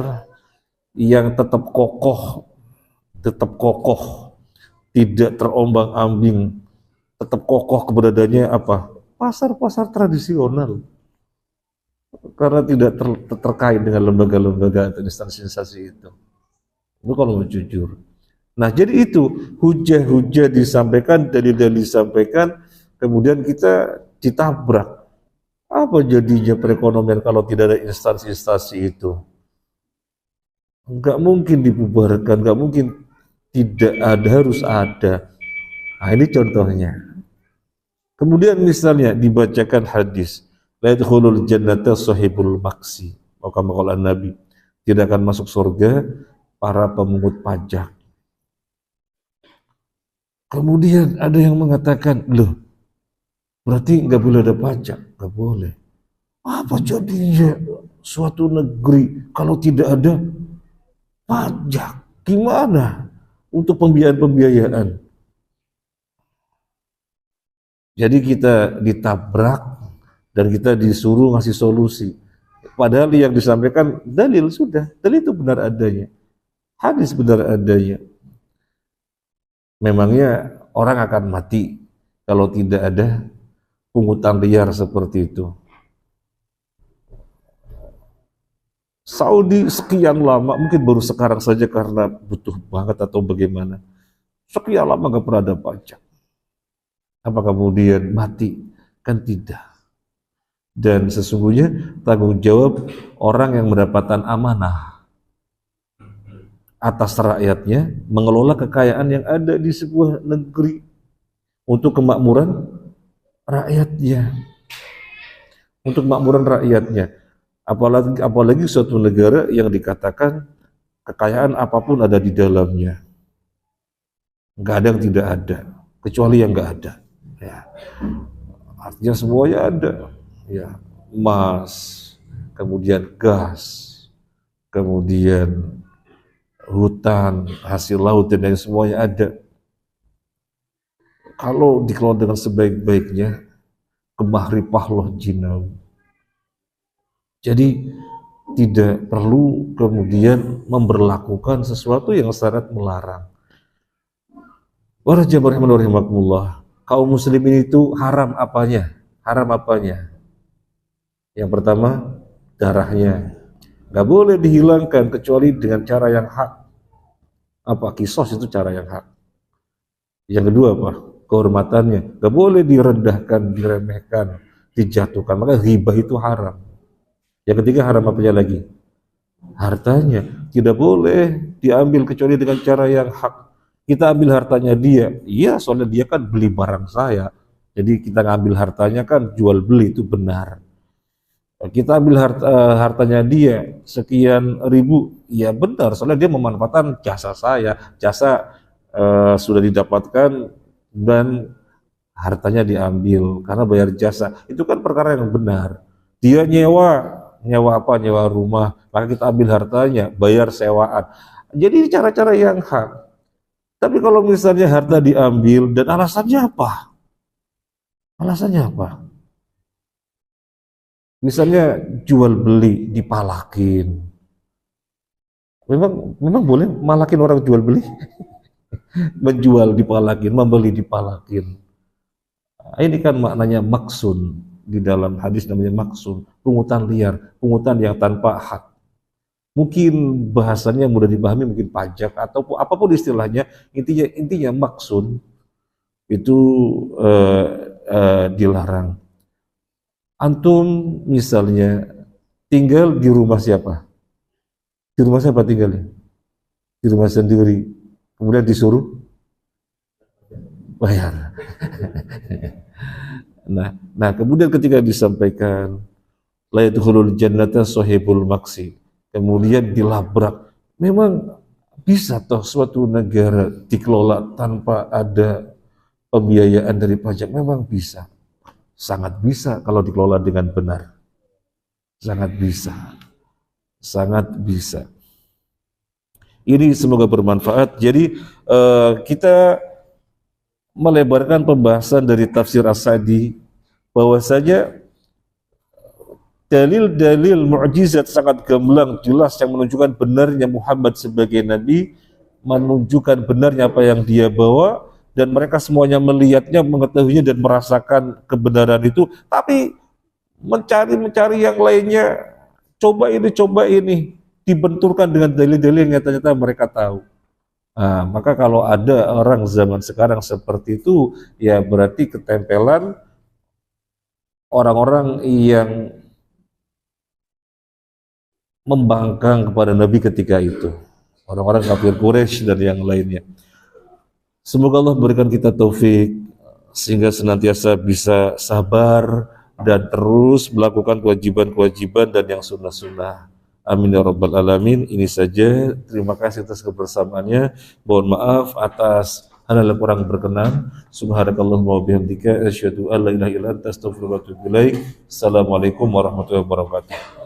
yang tetap kokoh, tidak terombang-ambing, tetap kokoh keberadaannya apa? Pasar-pasar tradisional. Karena tidak terkait dengan lembaga-lembaga atau instansi-instansi itu. Itu kalau mau jujur. Nah, jadi itu hujah-hujah disampaikan, dalil-dalil disampaikan, kemudian kita ditabrak. Apa jadinya perekonomian kalau tidak ada instansi-instansi itu? Enggak mungkin dibubarkan, enggak mungkin tidak ada, harus ada. Nah, ini contohnya. Kemudian misalnya dibacakan hadis, la yadkhulul jannata sahibul maksi. Maka Nabi, tidak akan masuk surga para pemungut pajak. Kemudian ada yang mengatakan, loh, berarti nggak boleh ada pajak? Nggak boleh. Apa jadinya suatu negeri kalau tidak ada pajak. Gimana untuk pembiayaan-pembiayaan? Jadi kita ditabrak dan kita disuruh ngasih solusi. Padahal yang disampaikan dalil sudah, dalil itu benar adanya, hadis benar adanya. Memangnya orang akan mati kalau tidak ada pungutan liar seperti itu. Saudi sekian lama, mungkin baru sekarang saja karena butuh banget atau bagaimana. Sekian lama nggak pernah ada pajak. Apa kemudian mati? Kan tidak. Dan sesungguhnya tanggung jawab orang yang mendapatkan amanah atas rakyatnya mengelola kekayaan yang ada di sebuah negeri untuk kemakmuran rakyatnya. Untuk kemakmuran rakyatnya. Apalagi suatu negara yang dikatakan kekayaan apapun ada di dalamnya. Nggak ada yang tidak ada, kecuali yang nggak ada. Ya. Artinya semuanya ada. Ya, emas, kemudian gas, kemudian hutan, hasil laut dan lain semuanya ada. Kalau dikelola dengan sebaik-baiknya, kemahripah loh jinawi. Jadi tidak perlu kemudian memberlakukan sesuatu yang syarat melarang. Warahmatullahi kaum muslimin itu haram apanya? Haram apanya? Yang pertama, darahnya. Gak boleh dihilangkan kecuali dengan cara yang hak. Apa? Kisos itu cara yang hak. Yang kedua apa? Kehormatannya. Gak boleh direndahkan, diremehkan, dijatuhkan. Maka ghibah itu haram. Yang ketiga haram apanya lagi? Hartanya. Tidak boleh diambil kecuali dengan cara yang hak. Kita ambil hartanya dia. Iya, soalnya dia kan beli barang saya. Jadi kita ngambil hartanya kan jual beli itu benar. Kita ambil hartanya dia sekian ribu, ya benar, soalnya dia memanfaatkan jasa saya, jasa sudah didapatkan dan hartanya diambil karena bayar jasa, itu kan perkara yang benar. Dia nyewa apa? Nyewa rumah, maka kita ambil hartanya, bayar sewaan. Jadi cara-cara yang hak. Tapi kalau misalnya harta diambil dan alasannya apa? Alasannya apa? Misalnya jual beli dipalakin. Memang boleh malakin orang jual beli? Menjual dipalakin, membeli dipalakin. Ini kan maknanya maksun. Di dalam hadis namanya maksun, pungutan liar, pungutan yang tanpa hak. Mungkin bahasanya mudah dipahami, mungkin pajak ataupun apapun istilahnya, intinya maksun itu dilarang. Antum misalnya tinggal di rumah siapa? Di rumah siapa tinggalnya? Di rumah sendiri. Kemudian disuruh bayar. Nah, kemudian ketika disampaikan la yadkhulul jannata sahibul maksi. Kemudian dilabrak. Memang bisa toh suatu negara dikelola tanpa ada pembiayaan dari pajak? Memang bisa. Sangat bisa kalau dikelola dengan benar. Sangat bisa. Sangat bisa. Ini semoga bermanfaat. Jadi kita melebarkan pembahasan dari tafsir As-Sa'di bahwasanya dalil-dalil mukjizat sangat gamblang jelas yang menunjukkan benarnya Muhammad sebagai nabi, menunjukkan benarnya apa yang dia bawa. Dan mereka semuanya melihatnya, mengetahuinya dan merasakan kebenaran itu, tapi mencari yang lainnya, coba ini, dibenturkan dengan dalil-dalil yang ternyata mereka tahu. Nah, maka kalau ada orang zaman sekarang seperti itu, ya berarti ketempelan orang-orang yang membangkang kepada Nabi ketika itu, orang-orang kafir Quraisy dan yang lainnya. Semoga Allah berikan kita taufik sehingga senantiasa bisa sabar dan terus melakukan kewajiban-kewajiban dan yang sunnah-sunnah. Amin ya rabbal alamin. Ini saja. Terima kasih atas kebersamaannya. Mohon maaf atas hal yang kurang berkenan. Subhanakallahumma wa bihamdika asyhadu an la ilaha illa anta astaghfiruka wa atubu ilaik. Assalamualaikum warahmatullahi wabarakatuh.